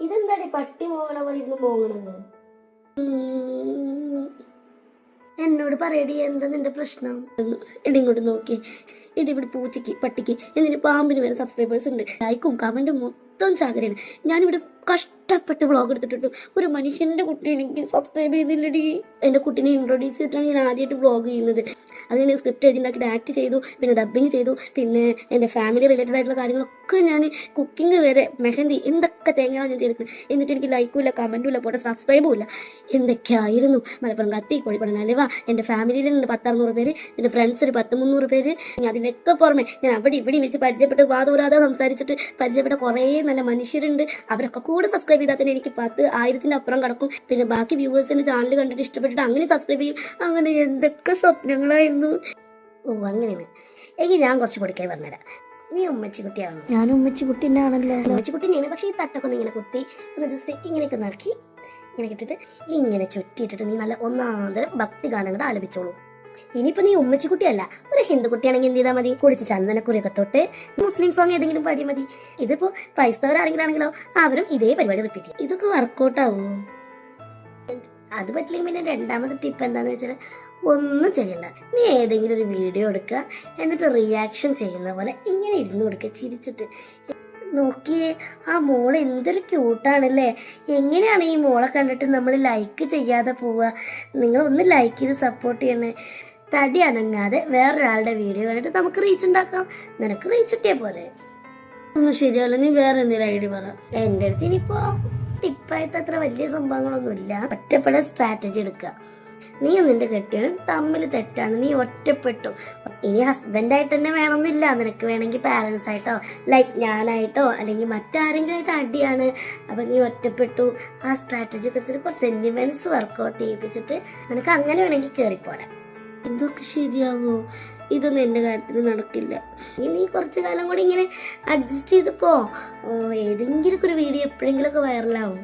ഇതെന്താടി പട്ടി മോങ്ങണ പോലെ ഇരുന്ന് മോങ്ങണത്? എന്നോട് പറയടി, എന്താ നിന്റെ പ്രശ്നം? എടി ഇങ്ങോട്ട് നോക്കി, ഇടി ഇവിടെ പൂച്ചയ്ക്ക് പട്ടിക്ക് എന്നിട്ട് പാമ്പിന് വരെ സബ്സ്ക്രൈബേഴ്സ് ഉണ്ട്. ലൈക്കും കമന്റും മൊത്തം ചാകരയാണ്. ഞാനിവിടെ കഷ്ടപ്പെട്ട് വ്ളോഗ് എടുത്തിട്ടുണ്ട്. ഒരു മനുഷ്യന്റെ കുട്ടി എനിക്ക് സബ്സ്ക്രൈബ് ചെയ്യുന്നില്ലടി. എൻ്റെ കുട്ടീനെ ഇൻട്രൊഡ്യൂസ് ചെയ്തിട്ടാണ് ഞാൻ ആദ്യമായിട്ട് വ്ളോഗ് ചെയ്യുന്നത്. അത് ഞാൻ സ്ക്രിപ്റ്റ് എഴുതിണ്ടാക്കിയിട്ട് ആക്ട് ചെയ്തു, പിന്നെ ഡബ്ബിങ് ചെയ്തു, പിന്നെ എൻ്റെ ഫാമിലി റിലേറ്റഡ് ആയിട്ടുള്ള കാര്യങ്ങളൊക്കെ ഞാൻ കുക്കിംഗ് വരെ മെഹന്തി എന്തൊക്കെ തേങ്ങയാണ് ഞാൻ ചെയ്തിട്ടുണ്ട്. എന്നിട്ട് എനിക്ക് ലൈക്കും ഇല്ല, കമൻറ്റും ഇല്ല, പോട്ടെ സബ്സ്ക്രൈബും ഇല്ല. എന്തൊക്കെയായിരുന്നു. മലപ്പുറം കത്തി, കോഴിക്കോട് നലുവ, എൻ്റെ ഫാമിലിയിലുണ്ട് 10-600 പേര്, പിന്നെ ഫ്രണ്ട്സ് ഒരു 100-300 പേര്. അതിനൊക്കെ പുറമെ ഞാൻ അവിടെ ഇവിടെ വെച്ച് പരിചയപ്പെട്ട് വാദൂരാതെ സംസാരിച്ചിട്ട് പരിചയപ്പെട്ട കുറേ നല്ല മനുഷ്യരുണ്ട്. അവരൊക്കെ കൂടെ സബ്സ്ക്രൈബ് ചെയ്താൽ തന്നെ എനിക്ക് 10,000 അപ്പുറം കടക്കും. പിന്നെ ബാക്കി വ്യൂവേഴ്സിന്റെ ചാനൽ കണ്ടിട്ട് ഇഷ്ടപ്പെട്ടിട്ട് അങ്ങനെ സബ്സ്ക്രൈബ് ചെയ്യും. അങ്ങനെ എന്തൊക്കെ സ്വപ്നങ്ങളായിരുന്നു. ഓ അങ്ങനെയാണ്. എങ്കിൽ ഞാൻ കുറച്ച് പൊടിക്കായി പറഞ്ഞുതരാം. നീ ഉമ്മച്ചിക്കുട്ടിയാണോ? ഞാൻ ഉമ്മച്ചിക്കുട്ടി തന്നെയാണല്ലോ. ഉമ്മച്ചിക്കുട്ടി തന്നെയാണ്. പക്ഷേ ഈ തട്ടൊക്കെ ഒന്ന് ഇങ്ങനെ കുത്തി ഒന്ന് ജസ്റ്റ് ഇങ്ങനെയൊക്കെ നടക്കി ഇങ്ങനെ ഇട്ടിട്ട് ഇങ്ങനെ ചുറ്റിയിട്ടിട്ട് നീ നല്ല ഒന്നാന്തരം ഭക്തി ഗാനങ്ങൾ ആലപിച്ചോളൂ. ഇനിയിപ്പോ നീ ഉമ്മച്ചിക്കുട്ടിയല്ല, ഒരു ഹിന്ദു കുട്ടിയാണെങ്കിൽ എന്ത് ചെയ്താൽ മതി? കുടിച്ച് ചന്ദനക്കുറിയൊക്കെ തൊട്ട് മുസ്ലിം സോങ് ഏതെങ്കിലും പാടി മതി. ഇതിപ്പോ ക്രൈസ്തവരാണെങ്കിലാണെങ്കിലോ അവരും ഇതേ പരിപാടി റിപ്പീറ്റ് ചെയ്യും. ഇതൊക്കെ വർക്കൗട്ട് ആവും. അത് പറ്റില്ലെങ്കിൽ പിന്നെ രണ്ടാമത്തെ ടിപ്പ് എന്താന്ന് വെച്ചാൽ ഒന്നും ചെയ്യണ്ട. നീ ഏതെങ്കിലും ഒരു വീഡിയോ എടുക്കുക, എന്നിട്ട് റിയാക്ഷൻ ചെയ്യുന്ന പോലെ ഇങ്ങനെ ഇരുന്ന് കൊടുക്കുക ചിരിച്ചിട്ട്. നോക്കിയേ, ആ മോള് എന്തൊരു ക്യൂട്ടാണല്ലേ. എങ്ങനെയാണ് ഈ മോളെ കണ്ടിട്ട് നമ്മൾ ലൈക്ക് ചെയ്യാതെ പോവുക? നിങ്ങൾ ഒന്ന് ലൈക്ക് ചെയ്ത് സപ്പോർട്ട് ചെയ്യണേ. തടി അനങ്ങാതെ വേറൊരാളുടെ വീഡിയോ കണ്ടിട്ട് നമുക്ക് റീച്ച് ഉണ്ടാക്കാം. നിനക്ക് റീച്ച് കിട്ടിയാ പോരെ? ഒന്നും ശരിയല്ല, നീ വേറെ എന്തെങ്കിലും ഐഡിയ പറ. എൻ്റെ അടുത്ത് ഇനിയിപ്പോ ടിപ്പായിട്ട് അത്ര വലിയ സംഭവങ്ങളൊന്നുമില്ല. ഒറ്റപ്പെടാൻ സ്ട്രാറ്റജി എടുക്കുക. നീയും നിന്റെ കെട്ടിയവനും തമ്മിൽ തെറ്റാണ്, നീ ഒറ്റപ്പെട്ടു. ഇനി ഹസ്ബൻഡായിട്ട് തന്നെ വേണമെന്നില്ല. നിനക്ക് വേണമെങ്കിൽ പാരൻസ് ആയിട്ടോ, ലൈക്ക് ഞാനായിട്ടോ, അല്ലെങ്കിൽ മറ്റാരെങ്കിലും ആയിട്ട് അടിയാണ്. അപ്പൊ നീ ഒറ്റപ്പെട്ടു. ആ സ്ട്രാറ്റജി എടുത്തിട്ട് കുറച്ച് സെന്റിമെന്റ്സ് വർക്ക്ഔട്ട് ചെയ്യിപ്പിച്ചിട്ട് നിനക്ക് അങ്ങനെ വേണമെങ്കിൽ കയറിപ്പോരാ. ഇതൊക്കെ ശരിയാവോ? ഇതൊന്നും എൻ്റെ കാര്യത്തിൽ നടക്കില്ല. നീ കുറച്ചു കാലം കൂടി ഇങ്ങനെ അഡ്ജസ്റ്റ് ചെയ്ത് പോ. ഏതെങ്കിലും ഒരു വീഡിയോ എപ്പോഴെങ്കിലുമൊക്കെ വൈറലാവും.